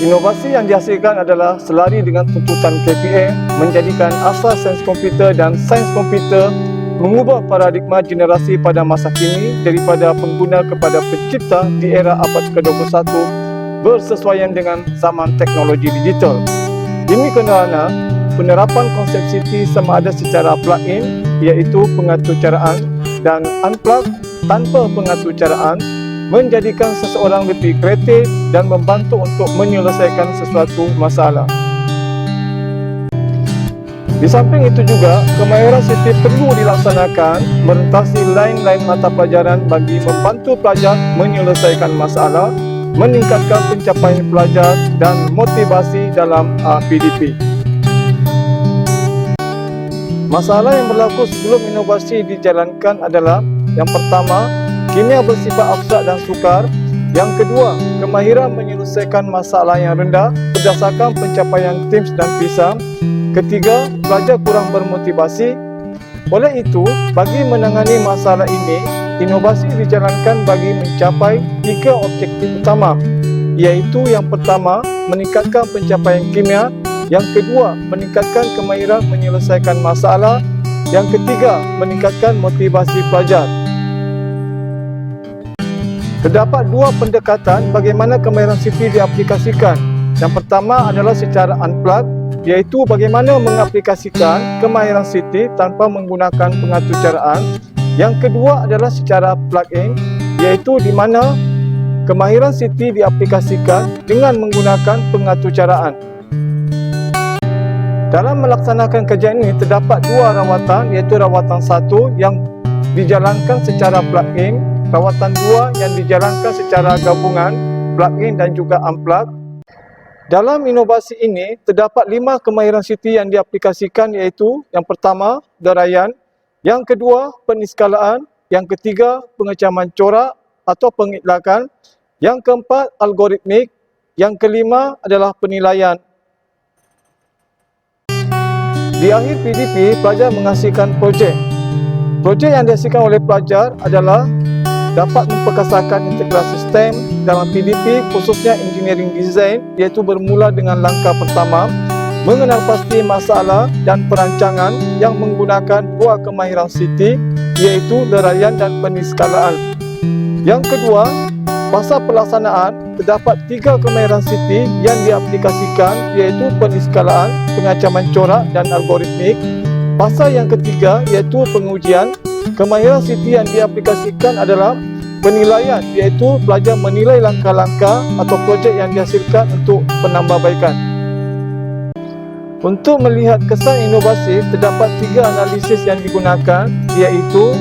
Inovasi yang dihasilkan adalah selari dengan tuntutan KPM, menjadikan asas sains komputer dan sains komputer mengubah paradigma generasi pada masa kini daripada pengguna kepada pencipta di era abad ke-21 bersesuaian dengan zaman teknologi digital. Ini kerana penerapan konsep City sama ada secara plug-in iaitu pengatur caraan dan unplug tanpa pengatur caraan menjadikan seseorang lebih kreatif dan membantu untuk menyelesaikan sesuatu masalah. Di samping itu juga, kemahiran City perlu dilaksanakan merentasi lain-lain mata pelajaran bagi membantu pelajar menyelesaikan masalah, meningkatkan pencapaian pelajar dan motivasi dalam PDP. Masalah yang berlaku sebelum inovasi dijalankan adalah yang pertama, kimia bersifat abstrak dan sukar. Yang kedua, kemahiran menyelesaikan masalah yang rendah berdasarkan pencapaian TIMSS dan PISA. Ketiga, pelajar kurang bermotivasi. Oleh itu, bagi menangani masalah ini, inovasi dijalankan bagi mencapai 3 objektif utama, iaitu yang pertama, meningkatkan pencapaian kimia. Yang kedua, meningkatkan kemahiran menyelesaikan masalah. Yang ketiga, meningkatkan motivasi pelajar. Terdapat 2 pendekatan bagaimana kemahiran City diaplikasikan. Yang pertama adalah secara unplug, iaitu bagaimana mengaplikasikan kemahiran City tanpa menggunakan pengatur caraan. Yang kedua adalah secara plug-in, iaitu di mana kemahiran City diaplikasikan dengan menggunakan pengatur caraan. Dalam melaksanakan kerja ini terdapat 2 rawatan, iaitu rawatan 1 yang dijalankan secara plug-in, rawatan 2 yang dijalankan secara gabungan, plug-in dan juga unplug. Dalam inovasi ini terdapat 5 kemahiran City yang diaplikasikan, iaitu yang pertama, derayan, yang kedua, peniskalaan, yang ketiga, pengecaman corak atau pengitlakan, yang keempat, algoritmik, yang kelima adalah penilaian. Di akhir PDP, pelajar menghasilkan projek. Projek yang dihasilkan oleh pelajar adalah dapat memperkasakan integrasi STEM dalam PDP, khususnya engineering design, iaitu bermula dengan langkah pertama, mengenal pasti masalah dan perancangan yang menggunakan 2 kemahiran City, iaitu derayan dan peniskalaan. Yang kedua, fasa pelaksanaan, terdapat 3 kemahiran City yang diaplikasikan, iaitu peniskalaan, pengecaman corak dan algoritmik. Fasa yang ketiga iaitu pengujian. Kemahiran City yang diaplikasikan adalah penilaian, iaitu pelajar menilai langkah-langkah atau projek yang dihasilkan untuk penambahbaikan. Untuk melihat kesan inovasi, terdapat 3 analisis yang digunakan, iaitu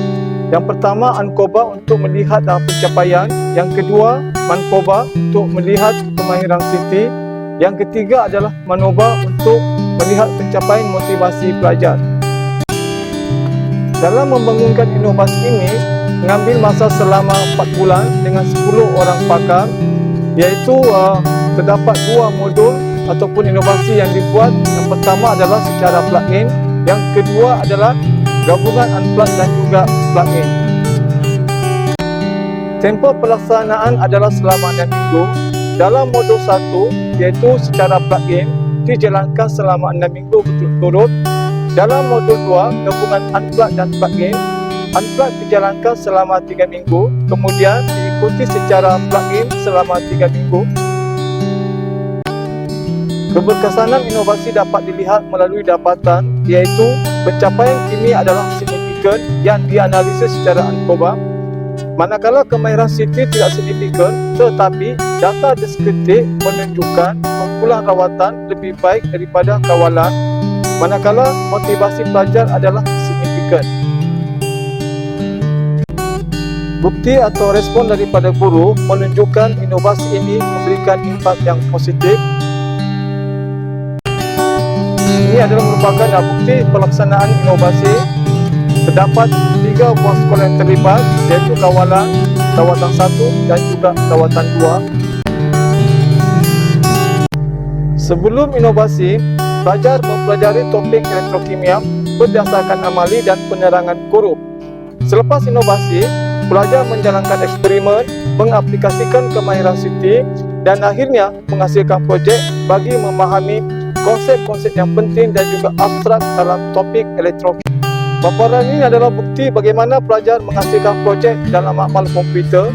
yang pertama, ANCOBA untuk melihat pencapaian. Yang kedua, MANCOBA untuk melihat kemahiran City. Yang ketiga adalah MANOBA untuk melihat pencapaian motivasi pelajar. Dalam membangunkan inovasi ini, mengambil masa selama 4 bulan dengan 10 orang pakar, iaitu terdapat 2 modul ataupun inovasi yang dibuat. Yang pertama adalah secara plug-in, yang kedua adalah gabungan unplug dan juga plug-in. Tempoh pelaksanaan adalah selama 6 minggu. Dalam modul 1, iaitu secara plug-in, dijalankan selama 6 minggu berturut-turut. Dalam modul 2, gabungan unplug dan plug-in, unplug dijalankan selama 3 minggu, kemudian diikuti secara plug-in selama 3 minggu. Keberkesanan inovasi dapat dilihat melalui dapatan, iaitu pencapaian kini adalah signifikan yang dianalisis secara ANCOBA. Manakala kemahiran City tidak signifikan, tetapi data deskriptif menunjukkan kumpulan rawatan lebih baik daripada kawalan, manakala motivasi pelajar adalah signifikan. Bukti atau respon daripada guru menunjukkan inovasi ini memberikan impak yang positif. Ini adalah merupakan bukti pelaksanaan inovasi. Terdapat 3 buah sekolah yang terlibat, iaitu kawalan, rawatan 1 dan juga rawatan 2. Sebelum inovasi, pelajar mempelajari topik elektrokimia berdasarkan amali dan penerangan guru. Selepas inovasi, pelajar menjalankan eksperimen, mengaplikasikan kemahiran City dan akhirnya menghasilkan projek bagi memahami konsep-konsep yang penting dan juga abstrak dalam topik elektrokimia. Paparan ini adalah bukti bagaimana pelajar menghasilkan projek dalam makmal komputer.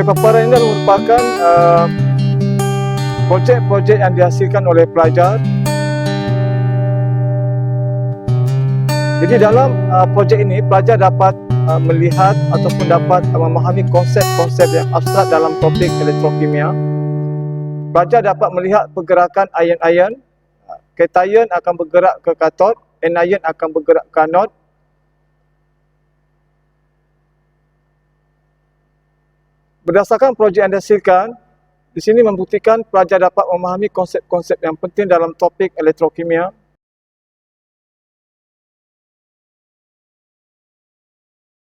Paparan ini merupakan projek-projek yang dihasilkan oleh pelajar. Jadi dalam projek ini, pelajar dapat melihat ataupun dapat memahami konsep-konsep yang abstrak dalam topik elektrokimia. Pelajar dapat melihat pergerakan ion-ion. Cation akan bergerak ke katod, anion akan bergerak ke anod. Berdasarkan projek yang dihasilkan, di sini membuktikan pelajar dapat memahami konsep-konsep yang penting dalam topik elektrokimia.